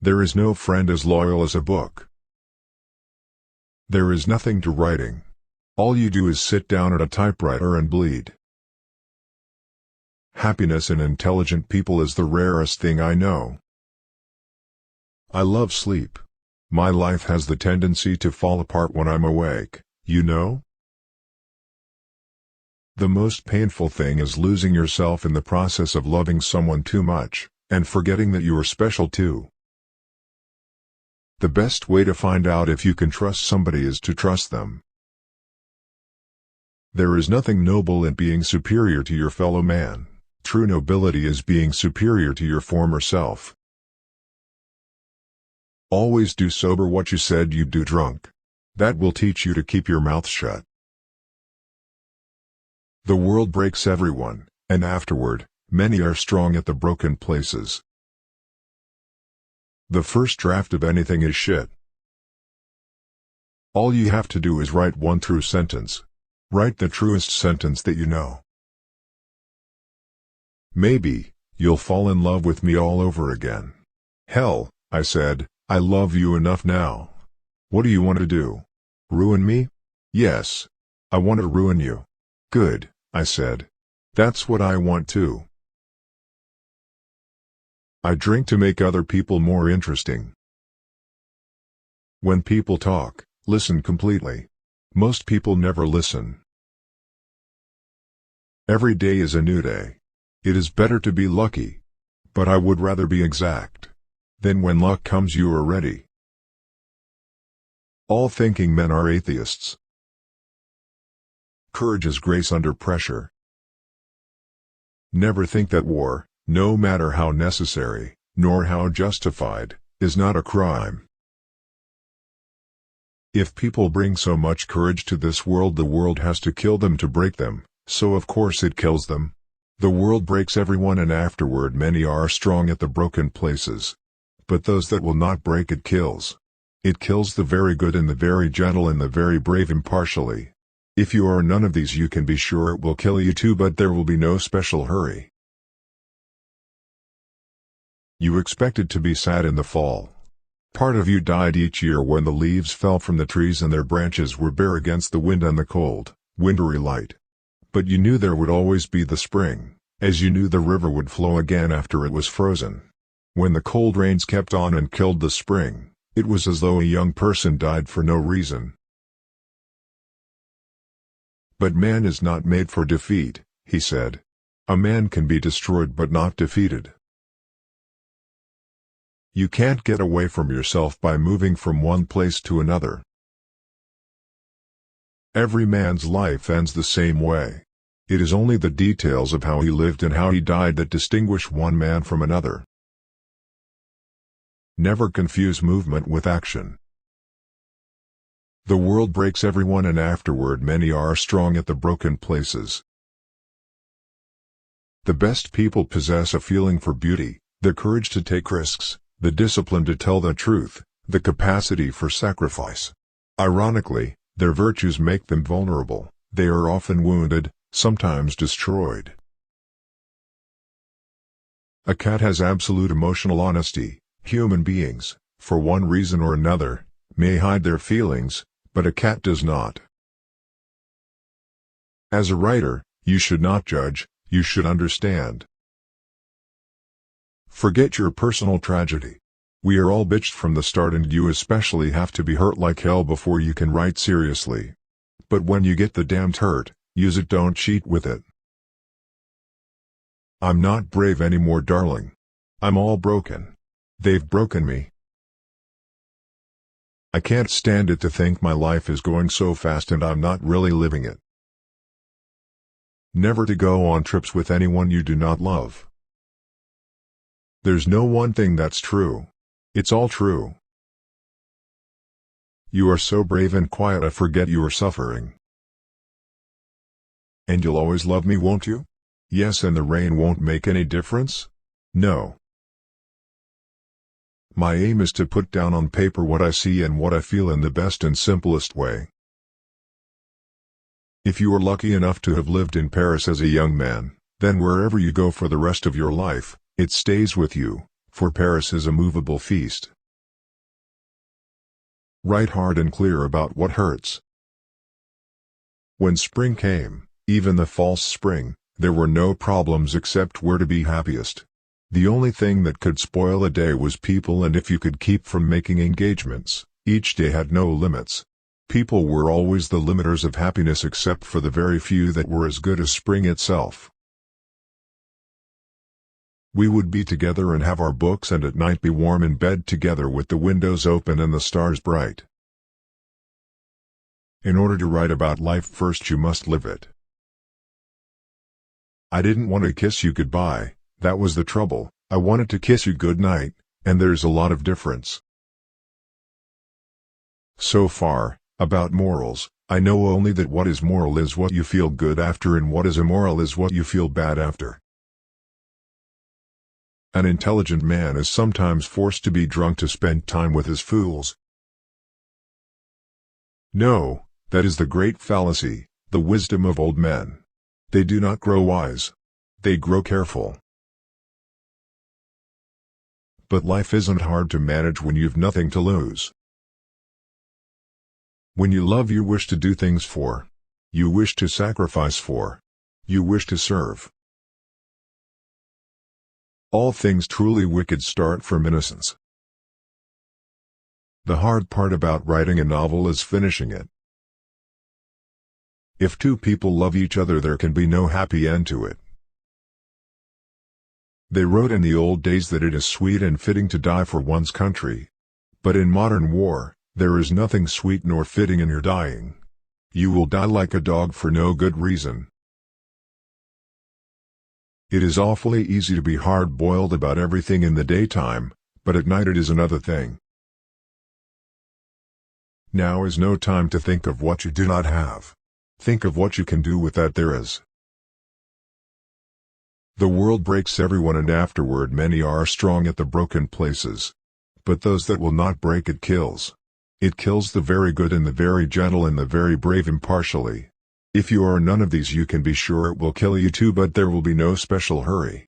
There is no friend as loyal as a book. There is nothing to writing. All you do is sit down at a typewriter and bleed. Happiness in intelligent people is the rarest thing I know. I love sleep. My life has the tendency to fall apart when I'm awake, you know? The most painful thing is losing yourself in the process of loving someone too much, and forgetting that you are special too. The best way to find out if you can trust somebody is to trust them. There is nothing noble in being superior to your fellow man. True nobility is being superior to your former self. Always do sober what you said you'd do drunk. That will teach you to keep your mouth shut. The world breaks everyone, and afterward, many are strong at the broken places. The first draft of anything is shit. All you have to do is write one true sentence. Write the truest sentence that you know. Maybe, you'll fall in love with me all over again. Hell, I said, I love you enough now. What do you want to do? Ruin me? Yes. I want to ruin you. Good, I said. That's what I want too. I drink to make other people more interesting. When people talk, listen completely. Most people never listen. Every day is a new day. It is better to be lucky. But I would rather be exact. Then when luck comes you are ready. All thinking men are atheists. Courage is grace under pressure. Never think that war, no matter how necessary, nor how justified, is not a crime. If people bring so much courage to this world, the world has to kill them to break them, so of course it kills them. The world breaks everyone and afterward many are strong at the broken places. But those that will not break it kills. It kills the very good and the very gentle and the very brave impartially. If you are none of these you can be sure it will kill you too, but there will be no special hurry. You expected to be sad in the fall. Part of you died each year when the leaves fell from the trees and their branches were bare against the wind and the cold, wintry light. But you knew there would always be the spring, as you knew the river would flow again after it was frozen. When the cold rains kept on and killed the spring, it was as though a young person died for no reason. But man is not made for defeat, he said. A man can be destroyed but not defeated. You can't get away from yourself by moving from one place to another. Every man's life ends the same way. It is only the details of how he lived and how he died that distinguish one man from another. Never confuse movement with action. The world breaks everyone and afterward many are strong at the broken places. The best people possess a feeling for beauty, the courage to take risks, the discipline to tell the truth, the capacity for sacrifice. Ironically, their virtues make them vulnerable. They are often wounded, sometimes destroyed. A cat has absolute emotional honesty. Human beings, for one reason or another, may hide their feelings, but a cat does not. As a writer, you should not judge, you should understand. Forget your personal tragedy. We are all bitched from the start and you especially have to be hurt like hell before you can write seriously. But when you get the damned hurt, use it, don't cheat with it. I'm not brave anymore, darling. I'm all broken. They've broken me. I can't stand it to think my life is going so fast and I'm not really living it. Never to go on trips with anyone you do not love. There's no one thing that's true. It's all true. You are so brave and quiet I forget you are suffering. And you'll always love me, won't you? Yes, and the rain won't make any difference? No. My aim is to put down on paper what I see and what I feel in the best and simplest way. If you are lucky enough to have lived in Paris as a young man, then wherever you go for the rest of your life, it stays with you, for Paris is a movable feast. Write hard and clear about what hurts. When spring came, even the false spring, there were no problems except where to be happiest. The only thing that could spoil a day was people, and if you could keep from making engagements, each day had no limits. People were always the limiters of happiness except for the very few that were as good as spring itself. We would be together and have our books, and at night be warm in bed together with the windows open and the stars bright. In order to write about life, first you must live it. I didn't want to kiss you goodbye, that was the trouble. I wanted to kiss you good night, and there's a lot of difference. So far, about morals, I know only that what is moral is what you feel good after, and what is immoral is what you feel bad after. An intelligent man is sometimes forced to be drunk to spend time with his fools. No, that is the great fallacy, the wisdom of old men. They do not grow wise. They grow careful. But life isn't hard to manage when you've nothing to lose. When you love, you wish to do things for. You wish to sacrifice for. You wish to serve. All things truly wicked start from innocence. The hard part about writing a novel is finishing it. If two people love each other, there can be no happy end to it. They wrote in the old days that it is sweet and fitting to die for one's country. But in modern war, there is nothing sweet nor fitting in your dying. You will die like a dog for no good reason. It is awfully easy to be hard-boiled about everything in the daytime, but at night it is another thing. Now is no time to think of what you do not have. Think of what you can do with that there is. The world breaks everyone, and afterward many are strong at the broken places. But those that will not break it kills. It kills the very good and the very gentle and the very brave impartially. If you are none of these, you can be sure it will kill you too, but there will be no special hurry.